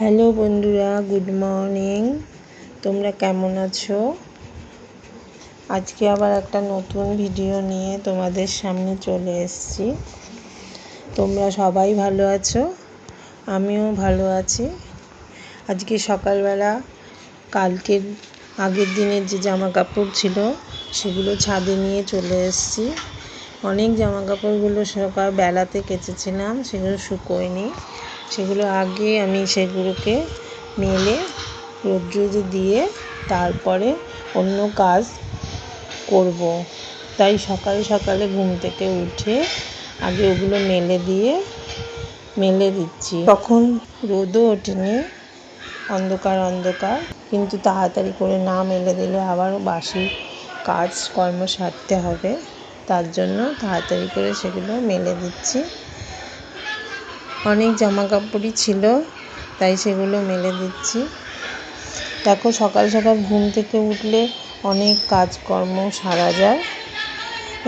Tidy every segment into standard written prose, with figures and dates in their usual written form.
Hello বন্ধুরা, good morning. তোমরা কেমন আছো? আজকে আবার একটা নতুন ভিডিও নিয়ে তোমাদের সামনে চলে এসেছি। তোমরা সবাই ভালো আছো? আমিও ভালো আছি। আজকে সকালবেলা কালকের আগের দিনের যে জামা কাপড় ছিল সেগুলো ছাদে নিয়ে চলে এসেছি। অনেক জামা কাপড়গুলো সকালবেলাতে কেচেছিলাম, সেগুলো শুকোয়নি। সেগুলো আগে আমি সেগুলোকে মেলে রোদ্রে দিয়ে তারপরে অন্য কাজ করব। তাই সকালে সকালে ঘুম থেকে উঠে আগে ওগুলো মেলে দিচ্ছি। তখন রোদও ওঠেনি, অন্ধকার, কিন্তু তাড়াতাড়ি করে না মেলে দিলে আবারও বাসি কাজকর্ম সারতে হবে। তার জন্য তাড়াতাড়ি করে সেগুলো মেলে দিচ্ছি। অনেক জামা কাপড়ই ছিল, তাই সেগুলো মেলে দিচ্ছি। দেখো, সকাল সকাল ঘুম থেকে উঠলে অনেক কাজকর্ম সারা যায়।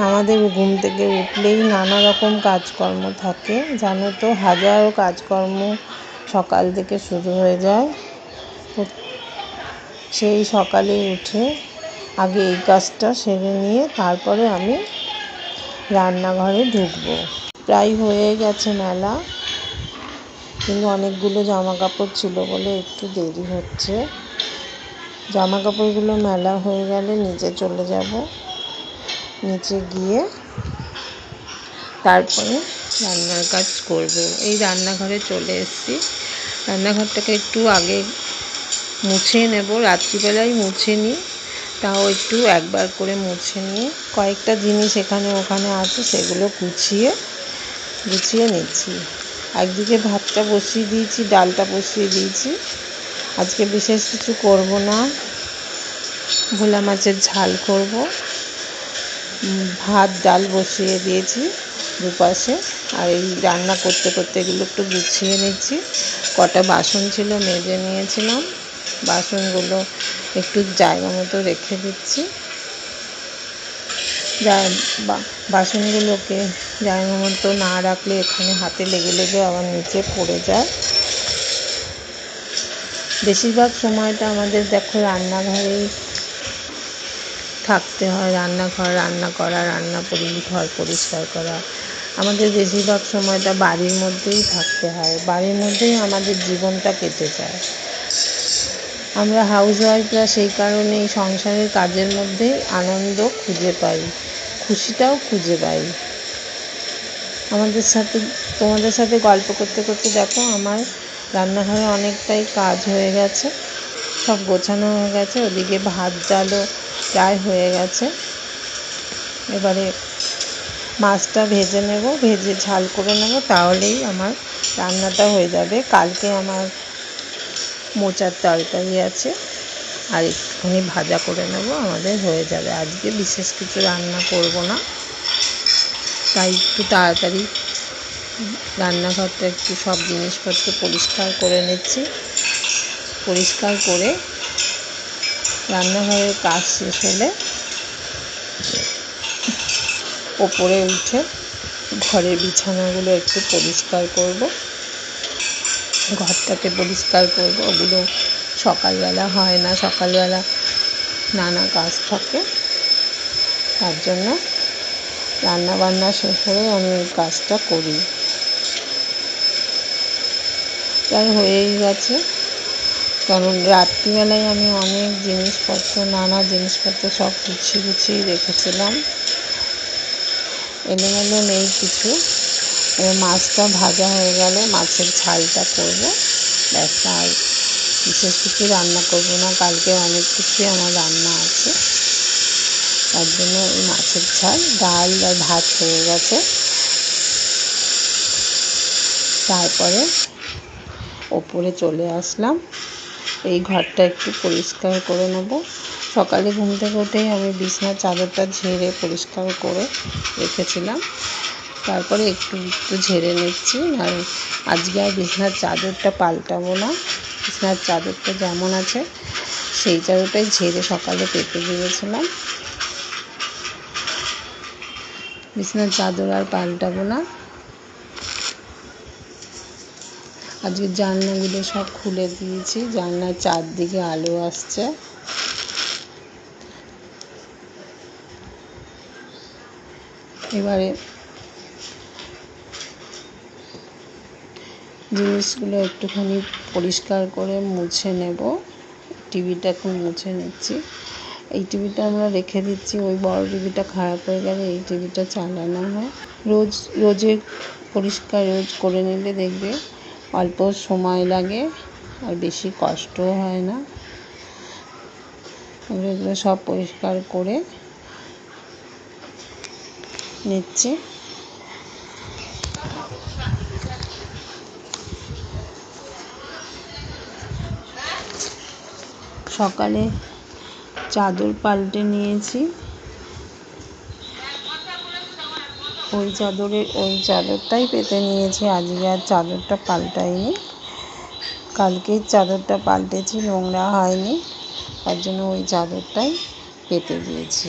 আমাদের ঘুম থেকে উঠলেই নানা রকম কাজকর্ম থাকে, জানো তো, হাজারো কাজকর্ম সকাল থেকে শুরু হয়ে যায়। সেই সকালে উঠে আগে এই কাজটা সেরে নিয়ে তারপরে আমি রান্নাঘরে ঢুকবো। প্রায় হয়ে গেছে মেলা, কিন্তু অনেকগুলো জামা কাপড় ছিল বলে একটু দেরি হচ্ছে। জামা কাপড়গুলো মেলা হয়ে গেলে নিচে চলে যাব। নিচে গিয়ে তারপরে রান্নার কাজ করব। এই রান্নাঘরে চলে এসেছি। রান্নাঘরটাকে একটু আগে মুছে নেব, রাত্রিবেলায় মুছে নিই, তাও একটু একবার করে মুছে নিয়ে কয়েকটা জিনিস এখানে ওখানে আছে সেগুলো গুছিয়ে নিচ্ছি। একদিকে ভাতটা বসিয়ে দিয়েছি, ডালটা বসিয়ে দিয়েছি। আজকে বিশেষ কিছু করব না, ভোলা মাছের ঝাল করব। ভাত ডাল বসিয়ে দিয়েছি দুপাশে। আর এই রান্না করতে করতে এগুলো একটু গুছিয়ে নিচ্ছি। কটা বাসন ছিল মেজে নিয়েছিলাম, বাসনগুলো একটু জায়গা মতো রেখে দিচ্ছি। বাসনগুলোকে জায়গা মতো না রাখলে এখানে হাতে লেগে আবার নিচে পড়ে যায়। বেশিরভাগ সময়টা আমাদের দেখো রান্নাঘরেই থাকতে হয়। রান্নাঘর, রান্না করা, ঘর পরিষ্কার করা, আমাদের বেশিরভাগ সময়টা বাড়ির মধ্যেই থাকতে হয়। বাড়ির মধ্যেই আমাদের জীবনটা কেটে যায়। আমরা হাউসওয়াইফরা সেই কারণেই সংসারের কাজের মধ্যেই আনন্দ খুঁজে পাই, খুশিটাও খুঁজে পাই। তোমাদের সাথে গল্প করতে করতে দেখো আমার রান্নাঘরে অনেকটাই কাজ হয়ে গেছে, সব গোছানো হয়ে গেছে। ওদিকে ভাত ডালও প্রায় হয়ে গেছে। এবারে মাছটা ভেজে ঝাল করে নেব, তাহলেই আমার রান্নাটা হয়ে যাবে। কালকে আমার মোচার তরকারি আছে, আর একটুখানি ভাজা করে নেব, আমাদের হয়ে যাবে। আজকে বিশেষ কিছু রান্না করব না, তাই একটু তাড়াতাড়ি রান্নাঘরটা একটু সব জিনিসপত্র পরিষ্কার করে নিচ্ছি। পরিষ্কার করে রান্নাঘরের কাজ শেষ হলে ওপরে উঠে ঘরের বিছানাগুলো একটু পরিষ্কার করব, ঘরটাকে পরিষ্কার করব। ওগুলো সকালবেলা হয় না, সকালবেলা নানা কাজ থাকে, তার জন্য রান্নাবান্না শেষ হয়ে আমি এই কাজটা করি। প্রায় হয়েই গেছে, কারণ রাত্রিবেলায় আমি অনেক নানা জিনিসপত্র সব গুছিয়ে রেখেছিলাম। এলোমেলো নেই কিছু। মাছটা ভাজা হয়ে গেলে মাছের ঝালটা করব, ব্যাস। আর বিশেষ কিছু রান্না করব না, কালকে অনেক কিছুই আমার রান্না আছে, তার জন্য এই মাছের ঝাল, ডাল আর ভাত হয়ে গেছে। তারপরে ওপরে চলে আসলাম, এই ঘরটা একটু পরিষ্কার করে নেব। সকালে ঘুম থেকে উঠেই আমি বিছানার চাদরটা ঝেড়ে পরিষ্কার করে রেখেছিলাম, তারপরে একটু ঝেড়ে নিচ্ছি। আর আজকে আর বিছানার চাদরটা পাল্টাবো না, বিছানার চাদরটা যেমন আছে সেই চাদরটাই ঝেড়ে সকালে পেতে দিয়েছিলাম। বিছানার চাদর আর পাল্টাবো না। আজকে জানলাগুলো সব খুলে দিয়েছি, জানলার চারদিকে আলো আসছে। এবারে জিনিসগুলো একটুখানি পরিষ্কার করে মুছে নেব। টিভিটা এখন মুছে নিচ্ছি। এই টিভিটা আমরা রেখে দিচ্ছি, ওই বড় টিভিটা খারাপ হয়ে গেলে এই টিভিটা চালানো হয়। রোজে পরিষ্কার রোজ করে নিলে দেখবে অল্প সময় লাগে আর বেশি কষ্টও হয় না। এগুলো সব পরিষ্কার করে নিচ্ছি। সকালে চাদর পাল্টে নিয়েছি, ওই চাদরটাই পেতে নিয়েছি। আজকে আর চাদরটা পাল্টাইনি, কালকেই চাদরটা পাল্টেছি, নোংরা হয়নি, তার জন্য ওই চাদরটাই পেতে দিয়েছি।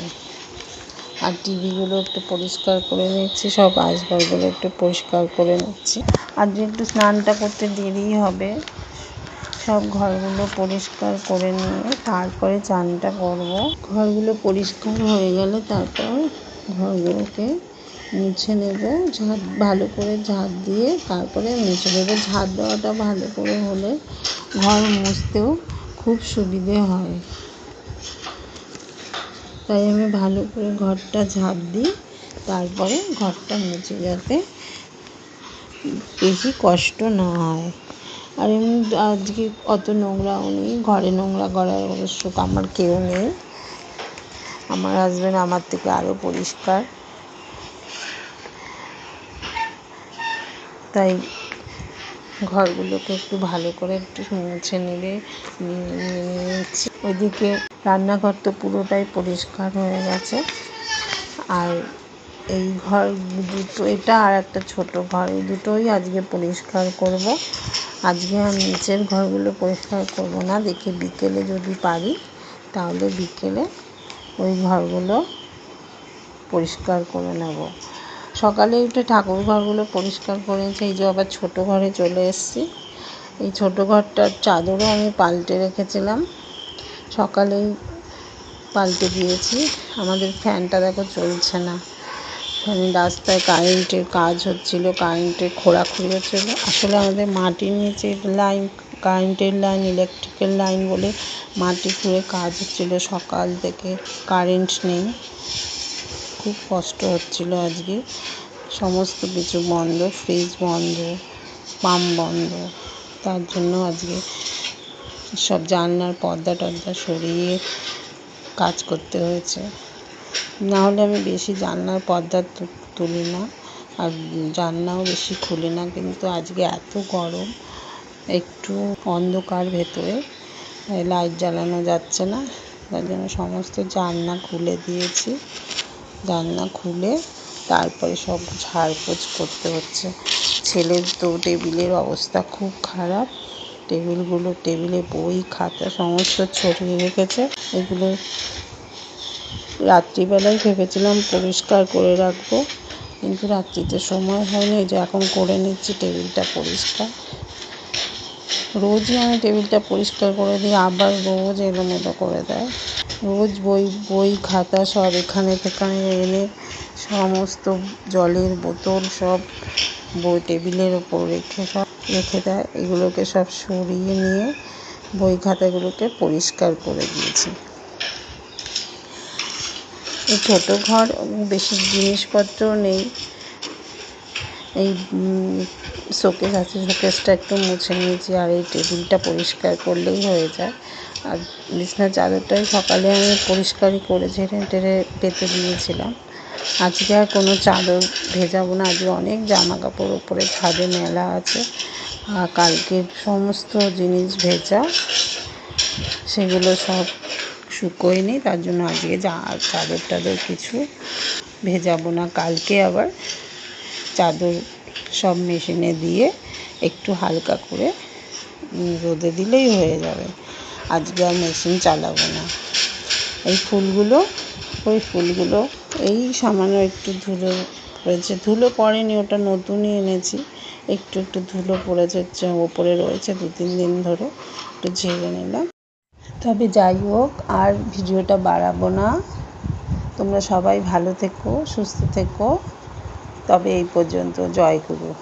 আর টিভিগুলো একটু পরিষ্কার করে নিচ্ছি, সব আসবাবগুলো একটু পরিষ্কার করে নিচ্ছি। আজকে একটু স্নানটা করতে দেরি হবে, সব ঘরগুলো পরিষ্কার করে নিয়ে তারপরে চানটা করব। ঘরগুলো পরিষ্কার হয়ে গেলে তারপর ঘরগুলোকে মুছে নেব, ভালো করে ঝাঁট দিয়ে তারপরে মুছে নেব। ঝাঁট দেওয়াটা ভালো করে হলে ঘর মুছতেও খুব সুবিধে হয়, তাই আমি ভালো করে ঘরটা ঝাঁট দিই, তারপরে ঘরটা মুছে, যাতে বেশি কষ্ট না হয়। আর এমনি আজকে অত নোংরাও নেই, ঘরে নোংরা করার অবশ্য আমার কেউ নেই। আমার হাজব্যান্ড আমার থেকে আরও পরিষ্কার, তাই ঘরগুলোকে একটু ভালো করে একটু মুছে নিচ্ছি। ওইদিকে রান্নাঘর তো পুরোটাই পরিষ্কার হয়ে গেছে। আর এই ঘর দুটো, এটা আর একটা ছোটো ঘর, এই দুটোই আজকে পরিষ্কার করব। আজকে আর নিচের ঘরগুলো পরিষ্কার করব না, দেখি বিকেলে যদি পারি তাহলে বিকেলে ওই ঘরগুলো পরিষ্কার করে নেব। সকালে উঠে ঠাকুর ঘরগুলো পরিষ্কার করেছি। এই যে আবার ছোটো ঘরে চলে এসেছি। এই ছোটো ঘরটার চাদরও আমি পাল্টে রেখেছিলাম, সকালেই পাল্টে দিয়েছি। আমাদের ফ্যানটা দেখো চলছে না, রাস্তায় কারেন্টের কাজ হচ্ছিল, কারেন্টের খোঁড়াখুড়ি হচ্ছিল। আসলে আমাদের মাটির নিচে লাইন, কারেন্টের লাইন, ইলেকট্রিকের লাইন বলে মাটি খুঁড়ে কাজ হচ্ছিল সকাল থেকে, কারেন্ট নেই, খুব কষ্ট হচ্ছিল। আজকে সমস্ত কিছু বন্ধ, ফ্রিজ বন্ধ, পাম্প বন্ধ, তার জন্য আজকে সব জানলার পর্দা টর্দা সরিয়ে কাজ করতে হয়েছে। নাহলে আমি বেশি জানলার পর্দা তুলি না, আর জানলাও বেশি খুলি না, কিন্তু আজকে এত গরম, একটু অন্ধকার ভেতরে, লাইট জ্বালানো যাচ্ছে না, তার জন্য সমস্ত জানলা খুলে দিয়েছি। জানলা খুলে তারপরে সব ঝাড়পোছ করতে হচ্ছে। ছেলের তো টেবিলের অবস্থা খুব খারাপ, টেবিলে বই খাতা সমস্ত ছড়িয়ে রেখেছে। এগুলো রাত্রিবেলায় ভেবেছিলাম পরিষ্কার করে রাখবো, কিন্তু রাত্রিতে সময় হয়নি, যে এখন করে নিচ্ছি টেবিলটা পরিষ্কার। রোজই আমি টেবিলটা পরিষ্কার করে দিই, আবার রোজ এলোমেলো করে দেয়। রোজ বই খাতা সব এখানে সেখানে এনে সমস্ত জলের বোতল সব টেবিলের ওপর রেখে দেয়। এগুলোকে সব সরিয়ে নিয়ে বই খাতাগুলোকে পরিষ্কার করে দিয়েছি। এই ছোটো ঘর, বেশি জিনিসপত্র নেই। এই শোকেস আছে, শোকেসটা একটু মুছে নিয়েছি, আর এই টেবিলটা পরিষ্কার করলেই হয়ে যায়। আর বিছানার চাদরটাই সকালে আমি পরিষ্কারই করে ঝেড়ে টেড়ে পেতে দিয়েছিলাম। আজকে আর কোনো চাদর ভেজাবো না, আজকে অনেক জামা কাপড় ওপরে ছাদে মেলা আছে, আর কালকে সমস্ত জিনিস ভেজা, সেগুলো সব শুকোয়নি, তার জন্য আজকে চাদর টাদর কিছু ভেজাবো না। কালকে আবার চাদর সব মেশিনে দিয়ে একটু হালকা করে রোদে দিলেই হয়ে যাবে। আজকে আর মেশিন চালাবো না। এই ফুলগুলো এই সামান্য একটু ধুলো পড়েছে, ধুলো পড়েনি, ওটা নতুনই এনেছি, একটু একটু ধুলো পড়েছে, ওপরে রয়েছে 2-3 দিন ধরে, একটু ঝেড়ে নিলাম। তবে যাই হোক, আর ভিডিওটা বাড়াবো না। তোমরা সবাই ভালো থেকো, সুস্থ থেকো। তবে এই পর্যন্ত। জয় গুরু।